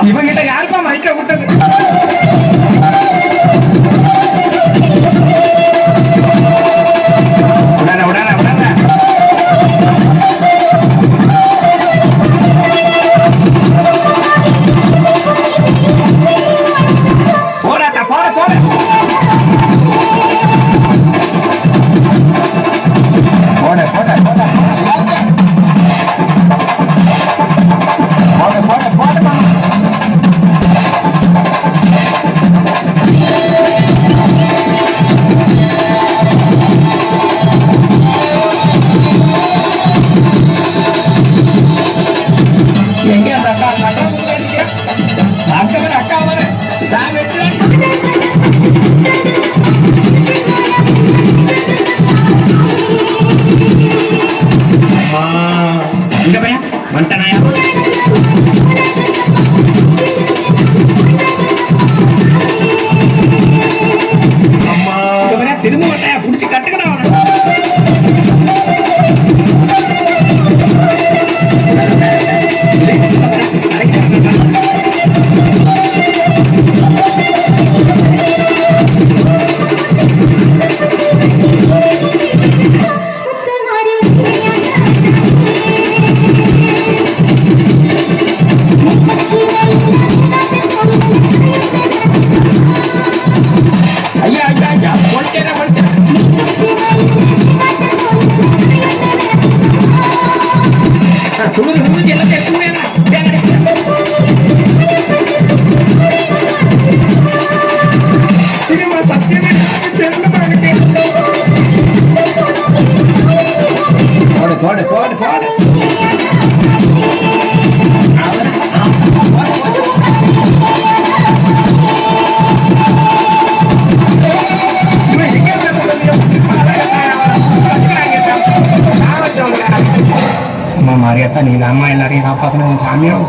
இவங்கிட்ட யாருப்பா மைக்க விட்டது? போடாட்டா போட போட போட போட போட போட போட போட எங்க அந்த அக்கா அக்கா அக்கா வர இங்க பையன் வந்துட்டனாயா திரும்ப மாட்டாயா புடிச்சு கட்டுக்கடா ஐயா ஐயா ஐயா போட்டேன் துணி முடிஞ்சு எல்லாத்தையும் திரும்ப சத்தியமே போடு போடு போடு போடு அம்மா மாரியாத்தா நீ அம்மா எல்லாரையும் காப்பாற்றணும் சாமியும்